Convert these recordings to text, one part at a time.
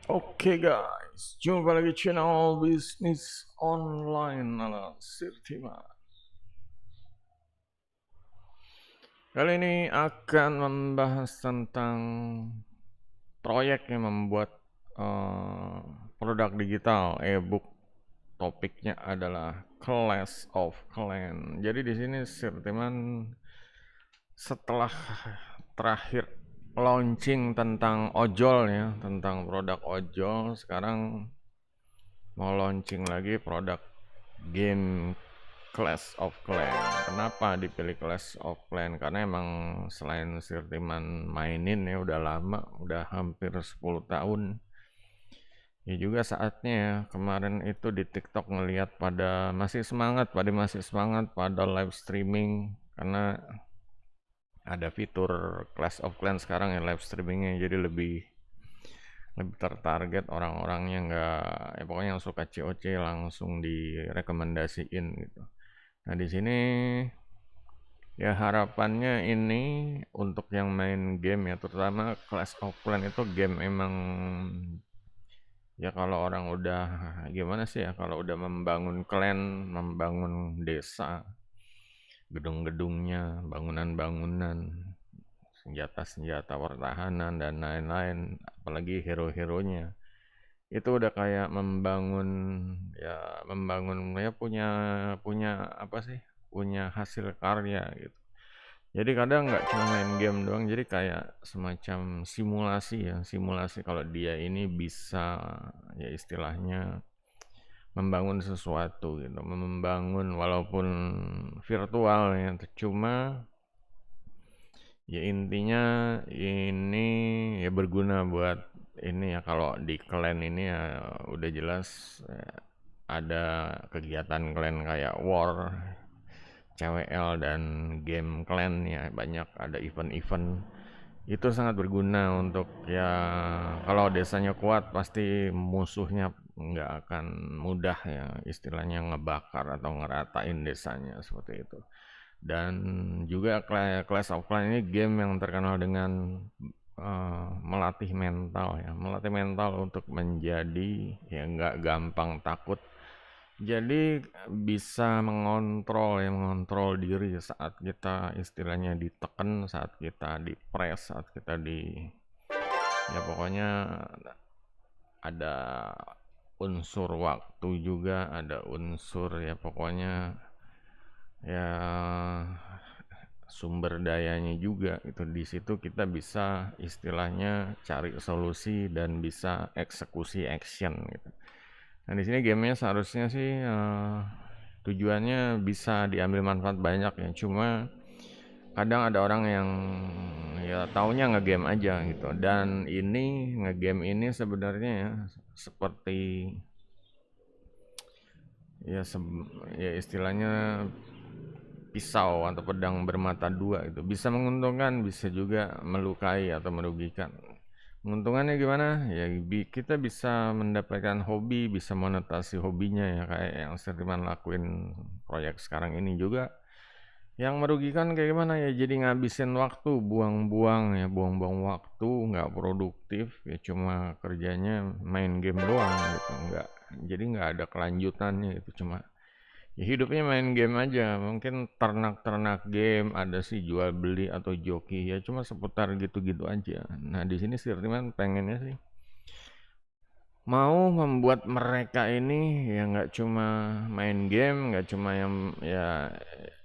Oke guys, jumpa lagi channel bisnis online ala Sirtima. Kali ini akan membahas tentang proyek yang membuat eh, produk digital e-book. Topiknya adalah Clash of Clans. Jadi di sini Sirtiman setelah terakhir launching tentang ojol ya, tentang produk ojol, sekarang mau launching lagi produk game Clash of Clans. Kenapa dipilih Clash of Clans? Karena emang selain Sirtiman mainin ya udah lama, udah hampir 10 tahun. Ya juga saatnya ya, kemarin itu di TikTok ngelihat pada masih semangat, pada live streaming karena ada fitur Clash of Clans sekarang ya live streamingnya, jadi lebih lebih tertarget orang-orangnya, nggak ya pokoknya yang suka COC langsung direkomendasiin gitu. Nah di sini ya harapannya ini untuk yang main game ya, terutama Clash of Clans itu game emang ya kalau orang udah gimana sih ya, kalau udah membangun clan, membangun desa, gedung-gedungnya, bangunan-bangunan, senjata-senjata pertahanan dan lain-lain, apalagi hero-heronya. Itu udah kayak membangun ya punya punya apa sih? Punya hasil karya gitu. Jadi kadang nggak cuma main game doang, jadi kayak semacam simulasi ya, simulasi kalau dia ini bisa ya istilahnya membangun sesuatu gitu, membangun walaupun virtual ya, cuma ya intinya ini ya berguna buat ini ya, kalau di clan ini ya udah jelas ada kegiatan clan kayak war, CWL dan game clan ya, banyak ada event-event itu sangat berguna untuk ya kalau desanya kuat pasti musuhnya nggak akan mudah ya istilahnya ngebakar atau ngeratain desanya seperti itu. Dan juga Clash of Clans ini game yang terkenal dengan melatih mental ya, melatih mental untuk menjadi ya nggak gampang takut, jadi bisa mengontrol ya, mengontrol diri saat kita istilahnya ditekan, saat kita di press, saat kita di ya pokoknya ada unsur waktu juga, ada unsur ya pokoknya ya sumber dayanya juga itu, di situ kita bisa istilahnya cari solusi dan bisa eksekusi action gitu. Nah di sini gamenya seharusnya sih tujuannya bisa diambil manfaat banyak ya, cuma kadang ada orang yang ya taunya ngegame aja gitu, dan ini ngegame ini sebenarnya ya seperti ya ya istilahnya pisau atau pedang bermata dua, itu bisa menguntungkan bisa juga melukai atau merugikan. Menguntungkannya gimana ya, kita bisa mendapatkan hobi, bisa monetasi hobinya ya, kayak yang Sirman lakuin proyek sekarang ini juga. Yang merugikan kayak gimana ya, jadi ngabisin waktu, buang-buang ya, buang-buang waktu, nggak produktif ya, cuma kerjanya main game doang gitu, nggak, jadi nggak ada kelanjutannya itu, cuma ya hidupnya main game aja. Mungkin ternak-ternak game ada sih, jual beli atau joki ya, cuma seputar gitu-gitu aja. Nah di sini sih Riman pengennya sih mau membuat mereka ini ya nggak cuma main game, nggak cuma yang ya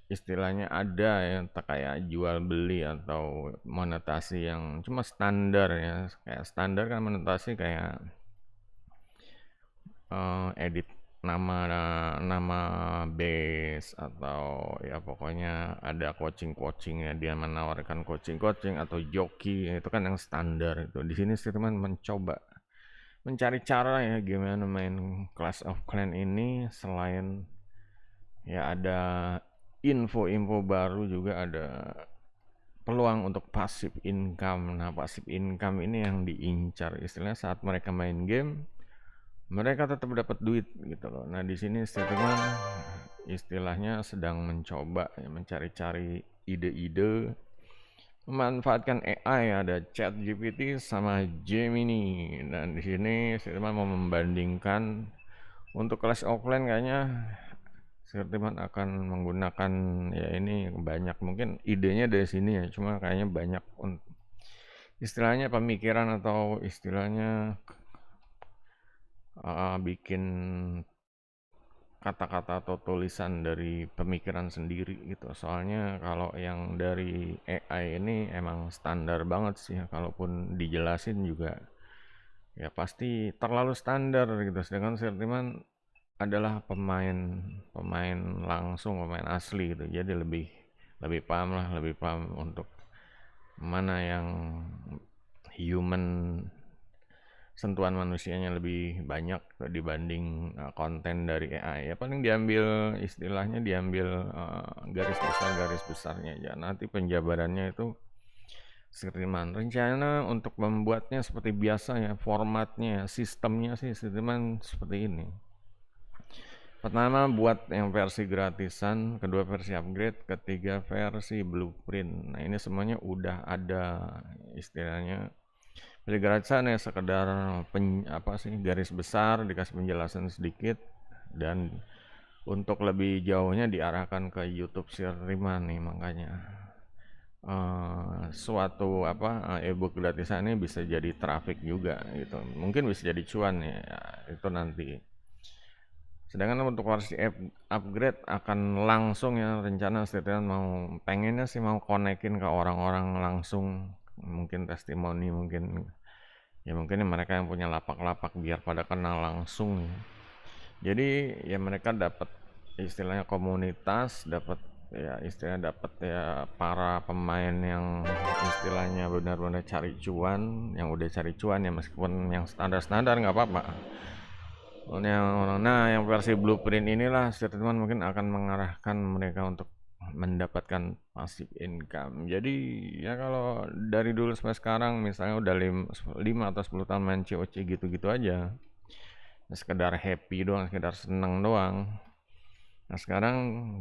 istilahnya ada ya tak kayak jual beli atau monetasi yang cuma standar ya, kayak standar kan monetasi kayak edit nama nama base, atau ya pokoknya ada coaching ya, dia menawarkan coaching atau joki ya, itu kan yang standar itu. Di sini sih teman mencoba mencari cara ya gimana main Clash of Clans ini, selain ya ada info-info baru, juga ada peluang untuk passive income. Nah passive income ini yang diincar istilahnya, saat mereka main game mereka tetap dapat duit gitu loh. Nah di sini teman istilahnya sedang mencoba ya, mencari-cari ide-ide memanfaatkan AI, ada ChatGPT sama Gemini. Dan di sini Sirman mau membandingkan untuk kelas offline kayaknya Sirman akan menggunakan ya ini banyak mungkin idenya dari sini ya, cuma kayaknya banyak istilahnya pemikiran atau istilahnya bikin kata-kata atau tulisan dari pemikiran sendiri gitu. Soalnya kalau yang dari AI ini emang standar banget sih, kalaupun dijelasin juga ya pasti terlalu standar gitu. Sedangkan Sirtiman adalah pemain pemain langsung, pemain asli gitu. Jadi lebih lebih paham lah, lebih paham untuk mana yang human sentuhan manusianya lebih banyak dibanding konten dari AI. Ya paling diambil istilahnya diambil garis besarnya aja. Nanti penjabarannya itu Sirtiman. Rencana untuk membuatnya seperti biasa ya, formatnya, sistemnya sih Sirtiman seperti ini. Pertama buat yang versi gratisan, kedua versi upgrade, ketiga versi blueprint. Nah ini semuanya udah ada istilahnya. Versi gratisan ya sekedar garis besar, dikasih penjelasan sedikit, dan untuk lebih jauhnya diarahkan ke YouTube Sirtiman nih, makanya suatu ebook gratisan ini bisa jadi traffic juga gitu. Mungkin bisa jadi cuan ya, itu nanti. Sedangkan untuk versi upgrade akan langsung ya, rencana Sirtiman pengennya sih mau konekin ke orang-orang langsung, mungkin testimoni, mungkin mereka yang punya lapak-lapak biar pada kenal langsung. Jadi ya mereka dapat istilahnya komunitas, dapat ya para pemain yang istilahnya benar-benar cari cuan, yang udah cari cuan ya, meskipun yang standar-standar nggak apa-apa. Yang versi blueprint inilah Sirtiman mungkin akan mengarahkan mereka untuk mendapatkan passive income. Jadi ya kalau dari dulu sampai sekarang misalnya udah 5 atau 10 tahun main COC gitu-gitu aja, ya sekedar happy doang, sekedar seneng doang. Nah sekarang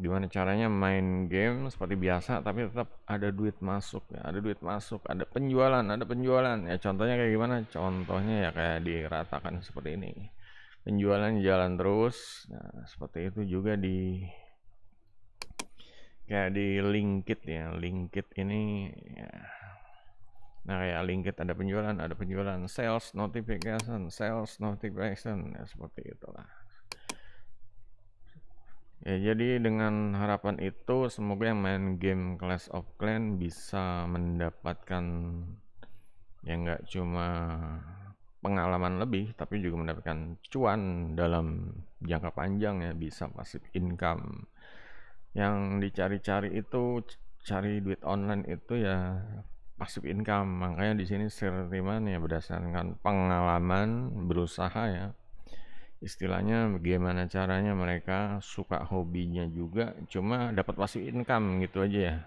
gimana caranya main game seperti biasa tapi tetap ada duit masuk ya, ada penjualan ya. Contohnya kayak gimana? Contohnya ya kayak diratakan seperti ini, penjualan jalan terus. Nah seperti itu juga kayak di Linkit ya, Linkit ini ya. Nah kayak Linkit ada penjualan, sales notification ya, seperti itulah ya. Jadi dengan harapan itu semoga yang main game Clash of Clans bisa mendapatkan ya nggak cuma pengalaman lebih tapi juga mendapatkan cuan dalam jangka panjang ya, bisa passive income. Yang dicari-cari itu, cari duit online itu ya passive income. Makanya di sini Sirtiman ya berdasarkan pengalaman berusaha ya, istilahnya bagaimana caranya mereka suka hobinya juga cuma dapat passive income gitu aja ya.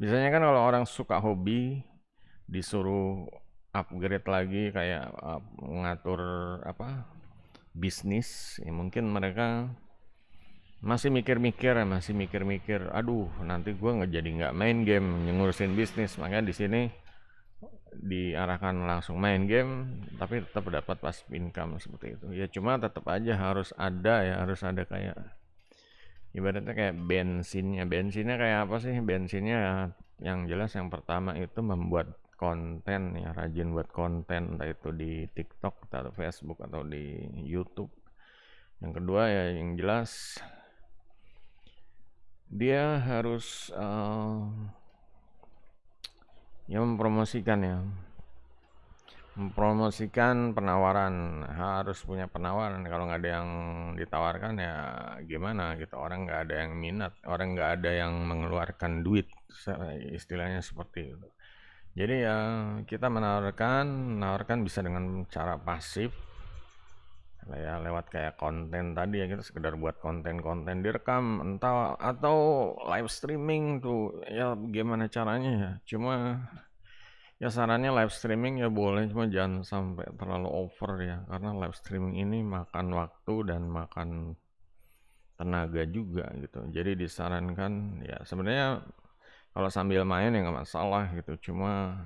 Biasanya kan kalau orang suka hobi disuruh upgrade lagi kayak ngatur bisnis ya, mungkin mereka masih mikir-mikir, aduh nanti gue nggak main game, ngurusin bisnis. Makanya di sini diarahkan langsung main game tapi tetap dapat passive income seperti itu ya. Cuma tetap aja harus ada kayak ibaratnya kayak bensinnya kayak apa sih bensinnya. Yang jelas yang pertama itu membuat konten ya, rajin buat konten, entah itu di TikTok atau Facebook atau di YouTube. Yang kedua ya yang jelas dia harus mempromosikan penawaran, harus punya penawaran. Kalau nggak ada yang ditawarkan ya gimana gitu, orang nggak ada yang minat, orang nggak ada yang mengeluarkan duit, istilahnya seperti itu. Jadi ya kita menawarkan bisa dengan cara pasif ya, lewat kayak konten tadi ya, kita sekedar buat konten direkam entah atau live streaming tuh ya, gimana caranya ya. Cuma ya sarannya live streaming ya boleh, cuma jangan sampai terlalu over ya, karena live streaming ini makan waktu dan makan tenaga juga gitu. Jadi disarankan ya sebenarnya Kalau sambil main ya nggak masalah gitu. Cuma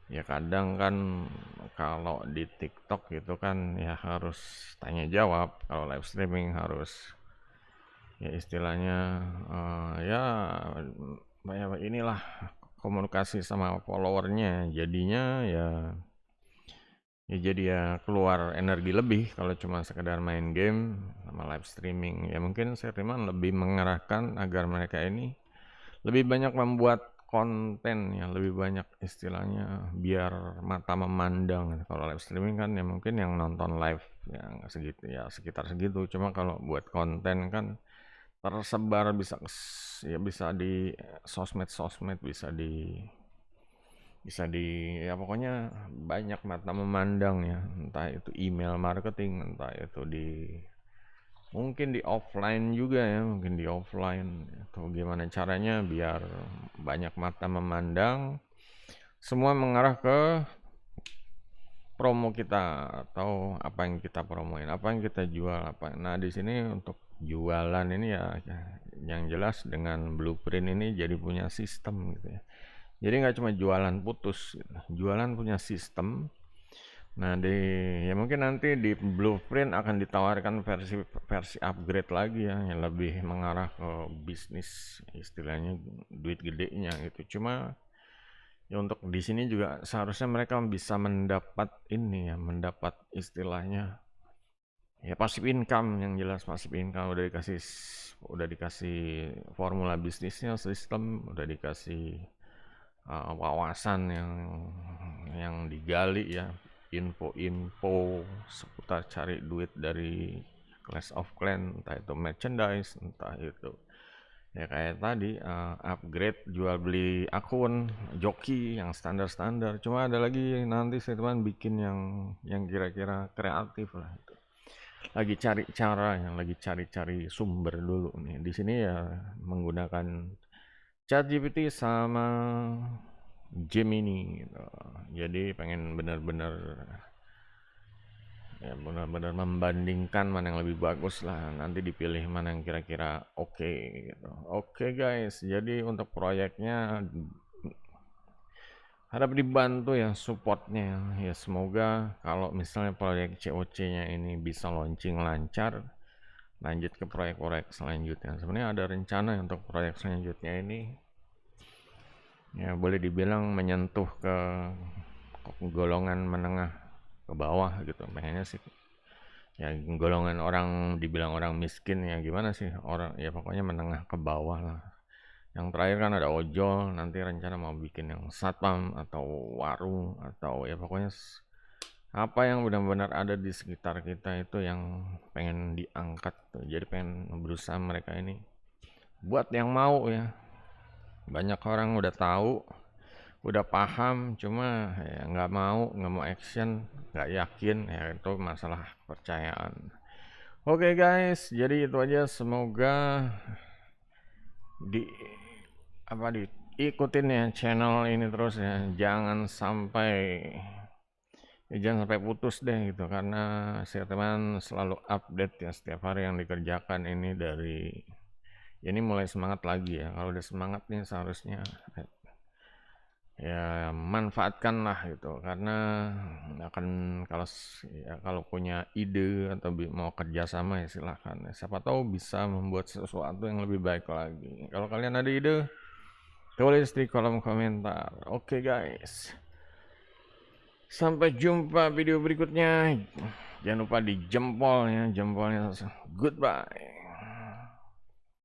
ya kadang kan kalau di TikTok gitu kan ya harus tanya jawab, kalau live streaming harus ya istilahnya ya inilah komunikasi sama followernya, jadinya ya jadi ya keluar energi lebih kalau cuma sekedar main game sama live streaming. Ya mungkin saya lebih mengarahkan agar mereka ini lebih banyak membuat konten ya, lebih banyak istilahnya biar mata memandang. Kalau live streaming kan ya mungkin yang nonton live yang segitu ya, sekitar segitu. Cuma kalau buat konten kan tersebar ya bisa di sosmed, bisa di ya pokoknya banyak mata memandang ya, entah itu email marketing, entah itu mungkin di offline juga ya, mungkin di offline atau gimana caranya biar banyak mata memandang, semua mengarah ke promo kita atau apa yang kita promoin, apa yang kita jual apa. Nah, di sini untuk jualan ini ya yang jelas dengan Blueprint ini jadi punya sistem gitu ya. Jadi nggak cuma jualan putus, gitu. Jualan punya sistem. Nah, ya mungkin nanti di Blueprint akan ditawarkan versi upgrade lagi ya, yang lebih mengarah ke bisnis, istilahnya duit gedenya gitu. Cuma ya untuk di sini juga seharusnya mereka bisa mendapat ini ya, mendapat istilahnya ya passive income, yang jelas passive income udah dikasih formula bisnisnya, sistem, udah dikasih wawasan yang digali ya, info-info seputar cari duit dari Clash of Clans, entah itu merchandise, entah itu ya kayak tadi upgrade jual beli akun joki yang standar-standar. Cuma ada lagi nanti saya bikin yang kira-kira kreatif lah itu. Lagi cari cara, yang lagi cari-cari sumber dulu nih. Di sini ya menggunakan ChatGPT sama Gemini gitu. Jadi pengen benar-benar membandingkan mana yang lebih bagus lah, nanti dipilih mana yang kira-kira oke gitu. Oke guys, jadi untuk proyeknya harap dibantu ya supportnya ya. Semoga kalau misalnya proyek COC-nya ini bisa launching lancar, lanjut ke proyek-proyek selanjutnya. Sebenarnya ada rencana untuk proyek selanjutnya ini ya boleh dibilang menyentuh ke golongan menengah ke bawah gitu. Pengennya sih ya golongan orang, dibilang orang miskin ya gimana sih, orang ya pokoknya menengah ke bawah lah. Yang terakhir kan ada ojol, nanti rencana mau bikin yang satpam atau warung atau ya pokoknya apa yang benar-benar ada di sekitar kita itu yang pengen diangkat tuh. Jadi pengen berusaha mereka ini buat yang mau ya. Banyak orang udah tahu, udah paham, cuma ya nggak mau action, nggak yakin ya, itu masalah kepercayaan. Oke guys, jadi itu aja. Semoga di diikutin ya channel ini terus ya, jangan sampai putus deh gitu, karena saya teman selalu update ya setiap hari yang dikerjakan ini. Ini mulai semangat lagi ya. Kalau udah semangat nih seharusnya ya manfaatkan lah gitu, karena akan kalau punya ide atau mau kerja sama ya silahkan ya. Siapa tahu bisa membuat sesuatu yang lebih baik lagi. Kalau kalian ada ide, tulis di kolom komentar. Oke guys, sampai jumpa video berikutnya. Jangan lupa di jempolnya. Goodbye.